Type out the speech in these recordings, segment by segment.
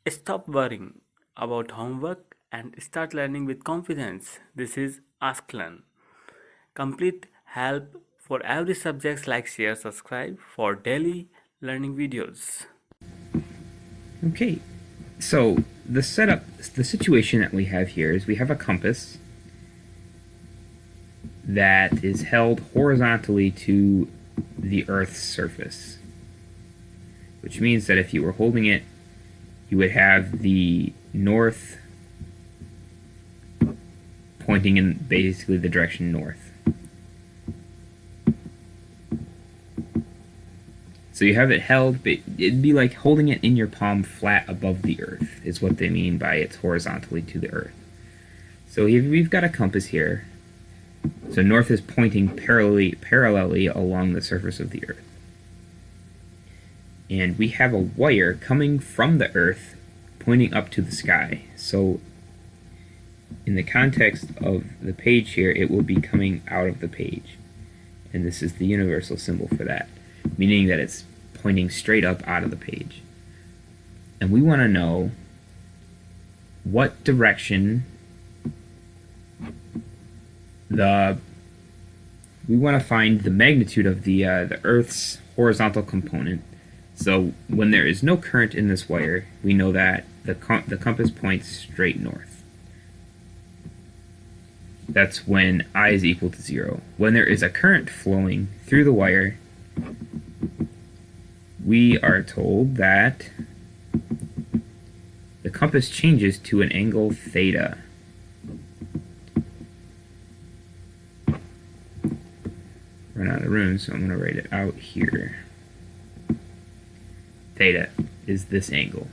Stop worrying about homework and start learning with confidence. This is Ask Learn. Complete help for every subject. Like, share, subscribe for daily learning videos. Okay, so the situation that we have here is we have a compass that is held horizontally to the Earth's surface, which means that if you were holding it, you would have the north pointing in basically the direction north. So you have it held, but it'd be like holding it in your palm flat above the Earth, is what they mean by it's horizontally to the Earth. So we've got a compass here. So north is pointing parallelly along the surface of the Earth. And we have a wire coming from the Earth pointing up to the sky. So in the context of the page here, it will be coming out of the page. And this is the universal symbol for that, meaning that it's pointing straight up out of the page. And we want to know what direction we want to find the magnitude of the Earth's horizontal component. So when there is no current in this wire, we know that the compass points straight north. That's when I is equal to 0. When there is a current flowing through the wire, we are told that the compass changes to an angle theta. Run out of room, so I'm going to write it out here. Theta is this angle.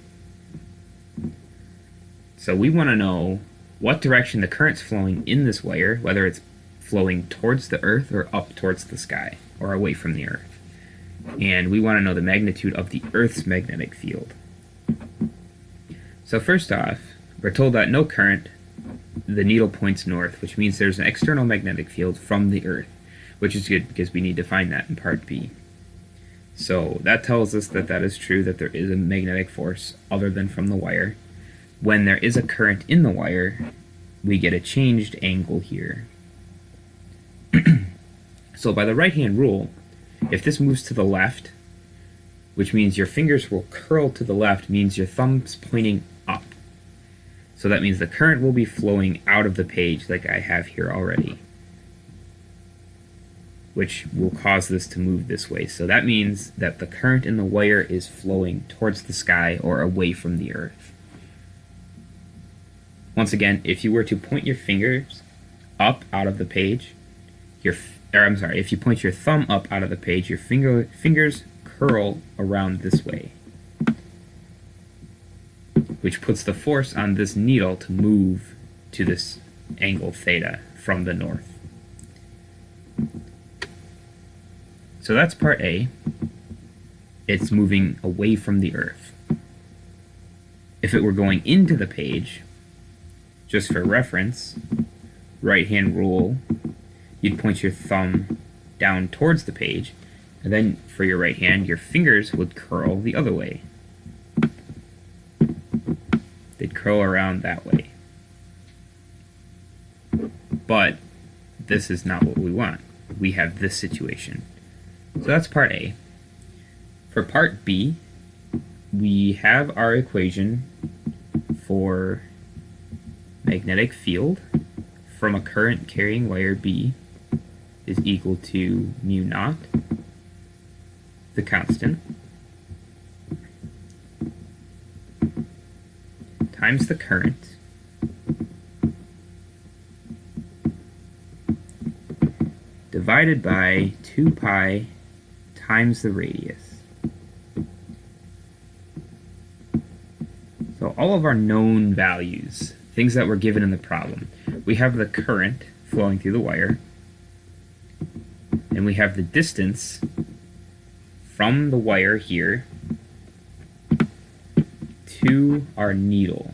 So we want to know what direction the current's flowing in this wire, whether it's flowing towards the Earth or up towards the sky or away from the Earth. And we want to know the magnitude of the Earth's magnetic field. So first off, we're told that no current, the needle points north, which means there's an external magnetic field from the Earth, which is good because we need to find that in part B. So that tells us that that is true, that there is a magnetic force other than from the wire. When there is a current in the wire, we get a changed angle here. So by the right-hand rule, if this moves to the left, which means your fingers will curl to the left, means your thumb's pointing up. So that means the current will be flowing out of the page like I have here already, which will cause this to move this way. So that means that the current in the wire is flowing towards the sky or away from the Earth. Once again, if you were to point your fingers up out of the page, if you point your thumb up out of the page, your fingers curl around this way, which puts the force on this needle to move to this angle theta from the north. So that's part A. It's moving away from the Earth. If it were going into the page, just for reference, right-hand rule, you'd point your thumb down towards the page, and then for your right hand, your fingers would curl the other way. They'd curl around that way. But this is not what we want. We have this situation. So that's part A. For part B, we have our equation for magnetic field from a current carrying wire B is equal to mu naught, the constant, times the current, divided by 2 pi times the radius. So all of our known values, things that were given in the problem, we have the current flowing through the wire, and we have the distance from the wire here to our needle,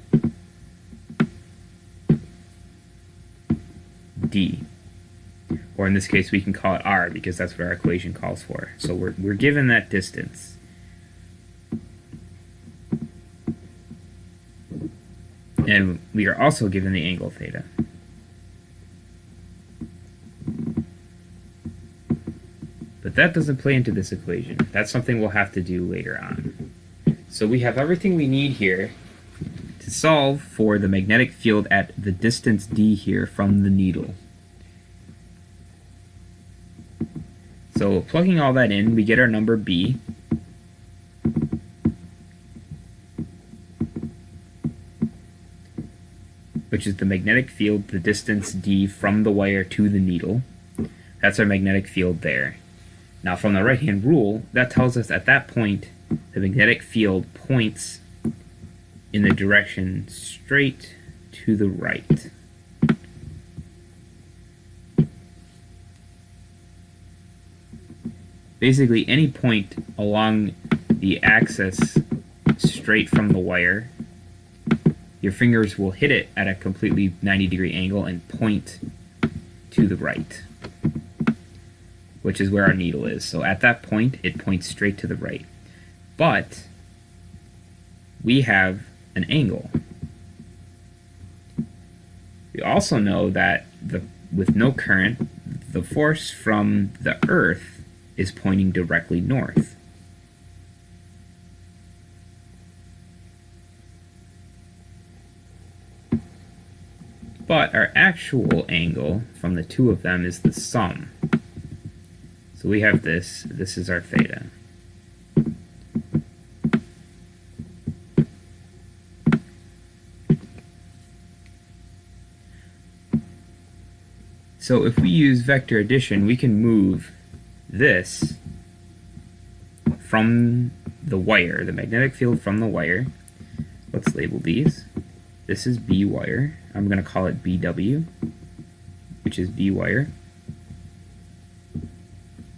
D. Or in this case, we can call it R because that's what our equation calls for. So we're given that distance. And we are also given the angle theta. But that doesn't play into this equation. That's something we'll have to do later on. So we have everything we need here to solve for the magnetic field at the distance d here from the needle. So plugging all that in, we get our number B. Which is the magnetic field, the distance d from the wire to the needle. That's our magnetic field there. Now from the right-hand rule, that tells us at that point the magnetic field points in the direction straight to the right. Basically any point along the axis straight from the wire, your fingers will hit it at a completely 90-degree angle and point to the right, which is where our needle is. So at that point, it points straight to the right. But we have an angle. We also know that with no current, the force from the Earth is pointing directly north. But our actual angle from the two of them is the sum. So we have this. This is our theta. So if we use vector addition, we can move this from the wire, the magnetic field from the wire. Let's label these. This is B wire. I'm going to call it BW, which is B wire.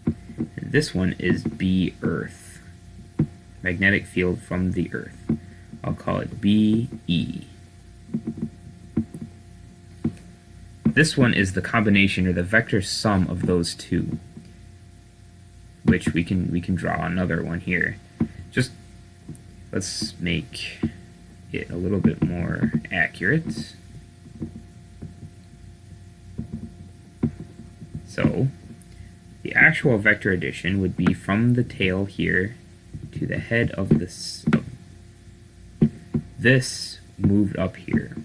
And this one is B earth, magnetic field from the earth. I'll call it BE. This one is the combination or the vector sum of those two, which we can draw another one here. Just let's make it a little bit more accurate. So the actual vector addition would be from the tail here to the head of this moved up here.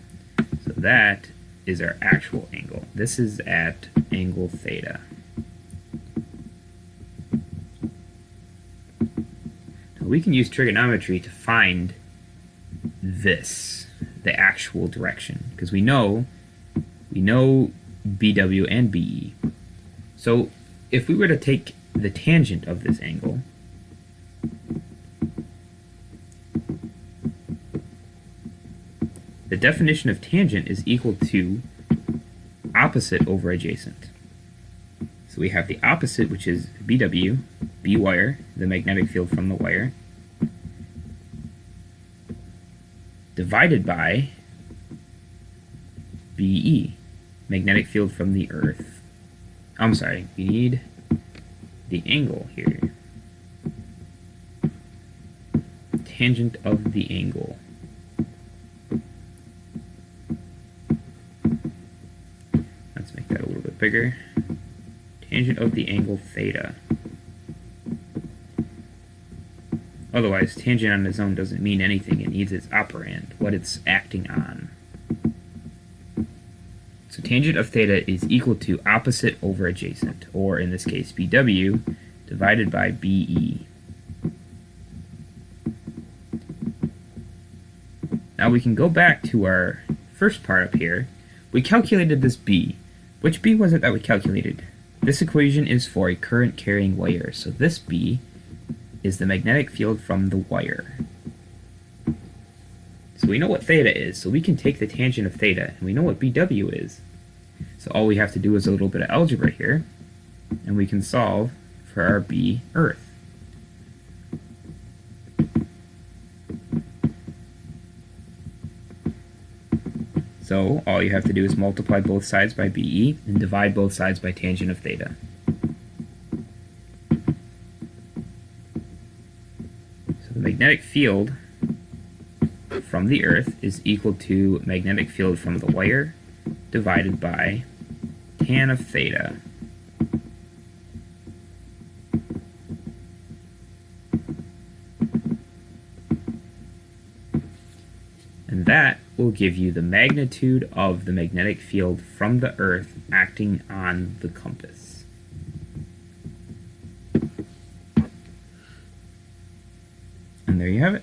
So that is our actual angle. This is at angle theta. Now we can use trigonometry to find this, the actual direction, because we know BW and BE. So if we were to take the tangent of this angle, the definition of tangent is equal to opposite over adjacent. So we have the opposite, which is BW, B wire, the magnetic field from the wire, divided by BE, magnetic field from the earth. I'm sorry, we need the angle here. Tangent of the angle. Let's make that a little bit bigger. Tangent of the angle theta. Otherwise, tangent on its own doesn't mean anything. It needs its operand, what it's acting on. So tangent of theta is equal to opposite over adjacent, or in this case, BW divided by BE. Now we can go back to our first part up here. We calculated this B. Which B was it that we calculated? This equation is for a current carrying wire, so this B is the magnetic field from the wire. So we know what theta is, so we can take the tangent of theta, and we know what BW is. So all we have to do is a little bit of algebra here, and we can solve for our B earth. So all you have to do is multiply both sides by BE and divide both sides by tangent of theta. So the magnetic field from the Earth is equal to magnetic field from the wire divided by tan of theta. And that will give you the magnitude of the magnetic field from the Earth acting on the compass. And there you have it.